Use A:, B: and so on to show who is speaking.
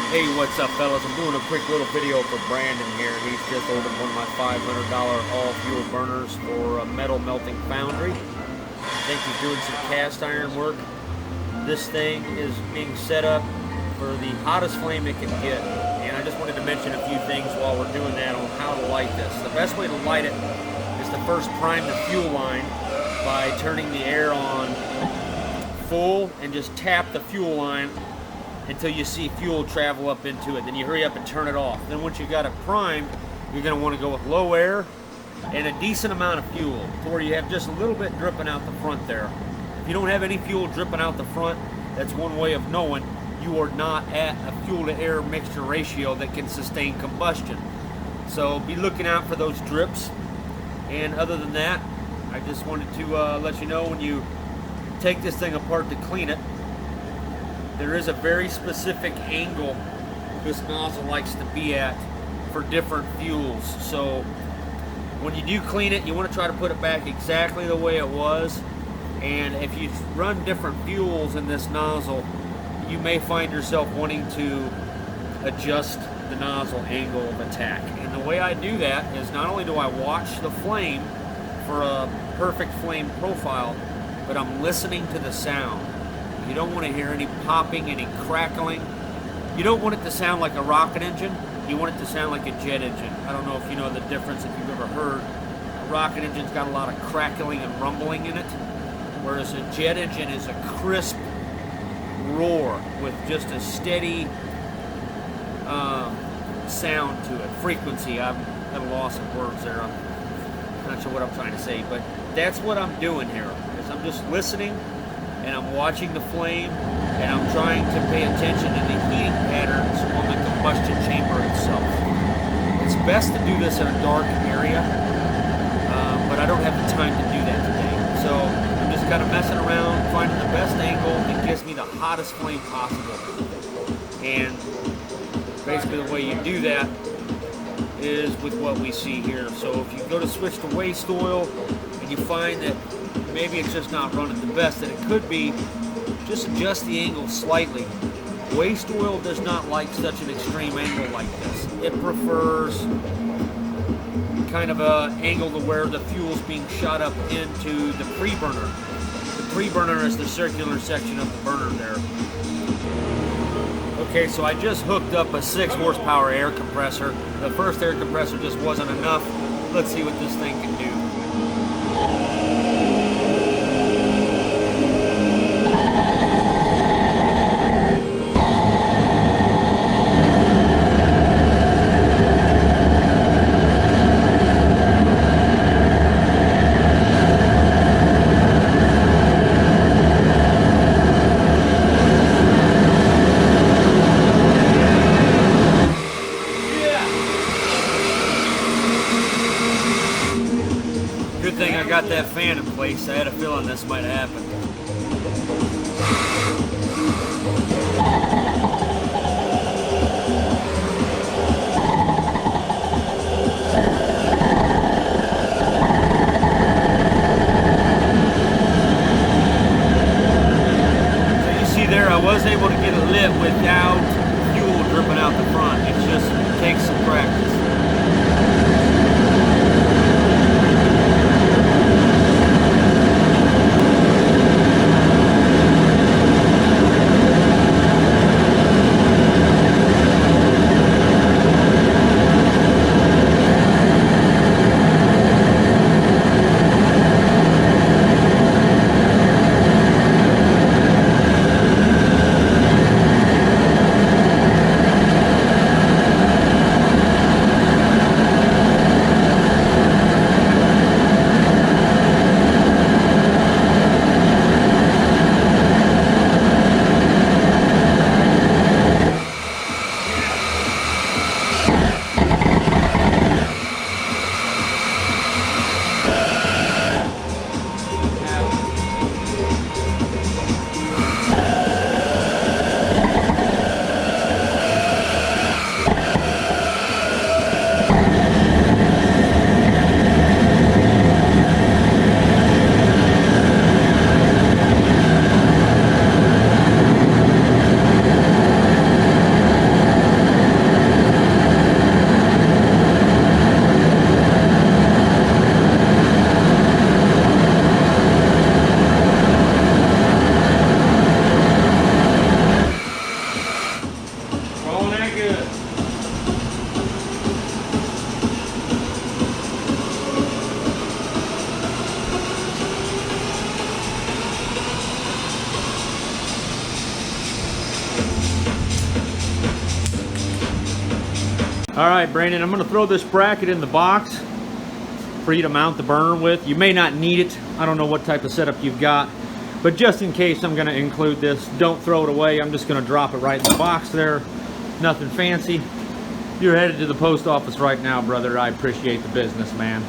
A: Hey, what's up, fellas? I'm doing a quick little video for Brandon here. He's just ordered one of my $500 all-fuel burners for a metal melting foundry. I think he's doing some cast iron work. This thing is being set up for the hottest flame it can get. And I just wanted to mention a few things while we're doing that on how to light this. The best way to light it is to first prime the fuel line by turning the air on full and just tap the fuel line until you see fuel travel up into it. Then you hurry up and turn it off. Then once you've got it primed, you're going to want to go with low air and a decent amount of fuel to where you have just a little bit dripping out the front there. If you don't have any fuel dripping out the front, that's one way of knowing you are not at a fuel to air mixture ratio that can sustain combustion. So be looking out for those drips. And other than that, I just wanted to let you know, when you take this thing apart to clean it, there is a very specific angle this nozzle likes to be at for different fuels. So when you do clean it, you want to try to put it back exactly the way it was. And if you run different fuels in this nozzle, you may find yourself wanting to adjust the nozzle angle of attack. And the way I do that is not only do I watch the flame for a perfect flame profile, but I'm listening to the sound. You don't want to hear any popping, any crackling. You don't want it to sound like a rocket engine. You want it to sound like a jet engine. I don't know if you know the difference, if you've ever heard. A rocket engine's got a lot of crackling and rumbling in it, whereas a jet engine is a crisp roar with just a steady sound to it. Frequency. I'm at a loss of words there. I'm not sure what I'm trying to say, but that's what I'm doing here. Is I'm just listening, and I'm watching the flame, and I'm trying to pay attention to the heating patterns on the combustion chamber itself. It's best to do this in a dark area, but I don't have the time to do that today. So I'm just kind of messing around, finding the best angle that gives me the hottest flame possible. And basically the way you do that is with what we see here. So if you go to switch to waste oil, and you find that maybe it's just not running the best that it could be, just adjust the angle slightly. Waste oil does not like such an extreme angle like this. It prefers kind of an angle to where the fuel's being shot up into the pre-burner. The pre-burner is the circular section of the burner there. Okay, so I just hooked up a 6 horsepower air compressor. The first air compressor just wasn't enough. Let's see what this thing can do. Good thing I got that fan in place. I had a feeling this might happen. So you see there, I was able to get it lit without fuel dripping out the front. It just takes some practice. All right, Brandon, I'm going to throw this bracket in the box for you to mount the burner with. You may not need it. I don't know what type of setup you've got, but just in case, I'm going to include this. Don't throw it away. I'm just going to drop it right in the box there. Nothing fancy. You're headed to the post office right now, brother. I appreciate the business, man.